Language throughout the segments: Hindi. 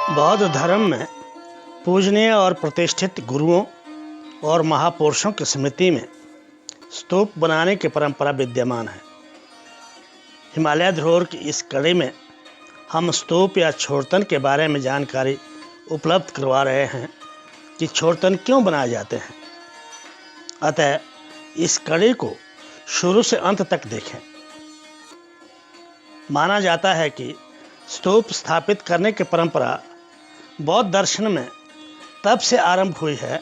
बौद्ध धर्म में पूजनीय और प्रतिष्ठित गुरुओं और महापुरुषों की स्मृति में स्तूप बनाने की परंपरा विद्यमान है। हिमालय धरोहर की इस कड़ी में हम स्तूप या छोड़तन के बारे में जानकारी उपलब्ध करवा रहे हैं कि छोड़तन क्यों बनाए जाते हैं। अतः इस कड़ी को शुरू से अंत तक देखें। माना जाता है कि स्तूप स्थापित करने की परंपरा बौद्ध दर्शन में तब से आरंभ हुई है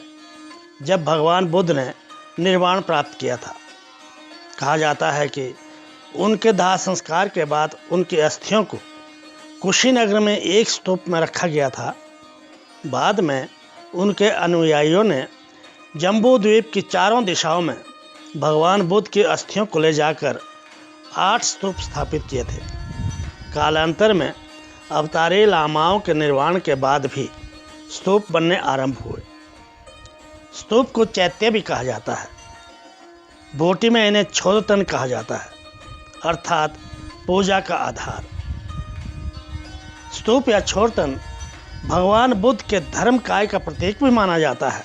जब भगवान बुद्ध ने निर्वाण प्राप्त किया था। कहा जाता है कि उनके दाह संस्कार के बाद उनकी अस्थियों को कुशीनगर में एक स्तूप में रखा गया था। बाद में उनके अनुयायियों ने जम्बू द्वीप की चारों दिशाओं में भगवान बुद्ध की अस्थियों को ले जाकर 8 स्तूप स्थापित किए थे। कालांतर में अवतारी लामाओं के निर्वाण के बाद भी स्तूप बनने आरंभ हुए। स्तूप को चैत्य भी कहा जाता है। बोटी में इन्हें छोड़तन कहा जाता है, अर्थात पूजा का आधार। स्तूप या छोड़तन भगवान बुद्ध के धर्म काय का प्रतीक भी माना जाता है।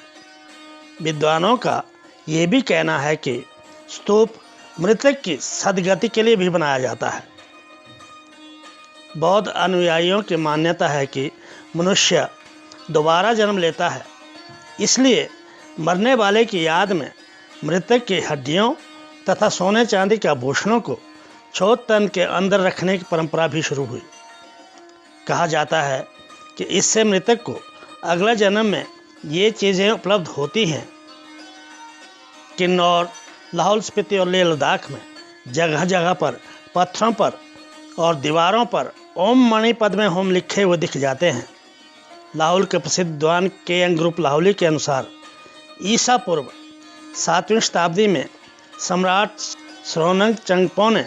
विद्वानों का ये भी कहना है कि स्तूप मृतक की सद्गति के लिए भी बनाया जाता है। बौद्ध अनुयायियों की मान्यता है कि मनुष्य दोबारा जन्म लेता है, इसलिए मरने वाले की याद में मृतक की हड्डियों तथा सोने चांदी के आभूषणों को छोड़तन के अंदर रखने की परंपरा भी शुरू हुई। कहा जाता है कि इससे मृतक को अगले जन्म में ये चीज़ें उपलब्ध होती हैं। किन्नौर, लाहौल स्पीति और लेह लद्दाख में जगह जगह पर पत्थरों पर और दीवारों पर ओम मणि पद में होम लिखे हुए दिख जाते हैं। लाहौल के प्रसिद्ध विद्वान के ग्रुप लाहौली के अनुसार ईसा पूर्व 7वीं शताब्दी में सम्राट श्रोनंग चंगपो ने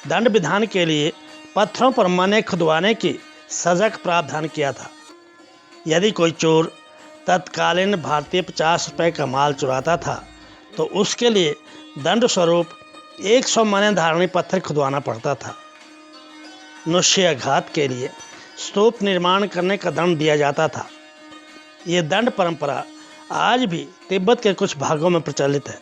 दंड विधान के लिए पत्थरों पर मने खुदवाने की सजा का प्रावधान किया था। यदि कोई चोर तत्कालीन भारतीय 50 रुपये का माल चुराता था तो उसके लिए दंड स्वरूप 100 मने धारणी पत्थर खुदवाना पड़ता था। नृशयघात के लिए स्तूप निर्माण करने का दंड दिया जाता था। ये दंड परंपरा आज भी तिब्बत के कुछ भागों में प्रचलित है।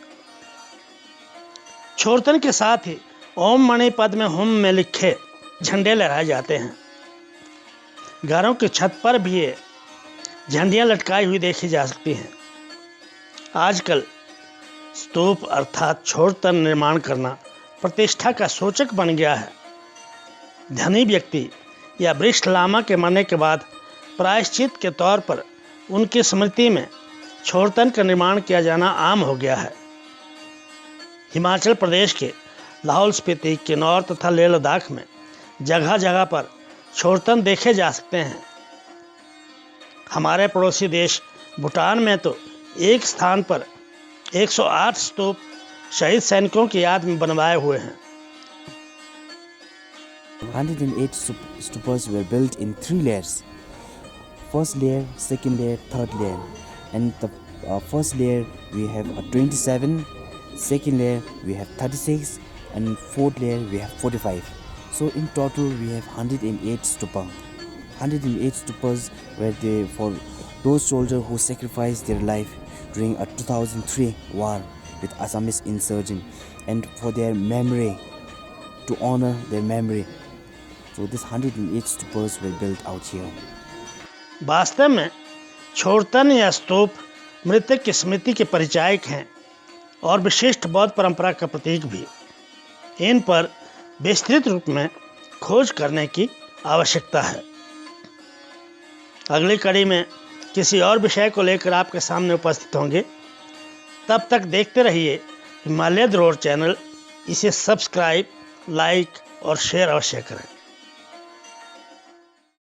छोड़तन के साथ ही ओम मणि पद में होम में लिखे झंडे लहराए जाते हैं। घरों की छत पर भी ये झंडियाँ लटकाई हुई देखी जा सकती हैं। आजकल स्तूप अर्थात छोड़तन निर्माण करना प्रतिष्ठा का सूचक बन गया है। धनी व्यक्ति या वरिष्ठ लामा के मरने के बाद प्रायश्चित के तौर पर उनकी स्मृति में छोड़तन का निर्माण किया जाना आम हो गया है। हिमाचल प्रदेश के लाहौल स्पीति, किन्नौर तथा लेह लद्दाख में जगह जगह पर छोड़तन देखे जा सकते हैं। हमारे पड़ोसी देश भूटान में तो एक स्थान पर 108 स्तूप शहीद सैनिकों की याद में बनवाए हुए हैं। 108 stupas were built in 3 layers. First layer, second layer, third layer. And the first layer we have 27, second layer we have 36, and fourth layer we have 45. So in total we have 108 stupa. 108 stupas were there for those soldiers who sacrificed their life during a 2003 war with Assamese insurgents, and for their memory, to honor their memory. So this 108 stupas were built out here. वास्तव में छोड़तन या स्तूप मृतक की स्मृति के परिचायक हैं और विशिष्ट बौद्ध परंपरा का प्रतीक भी। इन पर विस्तृत रूप में खोज करने की आवश्यकता है। अगली कड़ी में किसी और विषय को लेकर आपके सामने उपस्थित होंगे। तब तक देखते रहिए हिमालय धरोहर चैनल। इसे सब्सक्राइब, लाइक और शेयर अवश्य करें।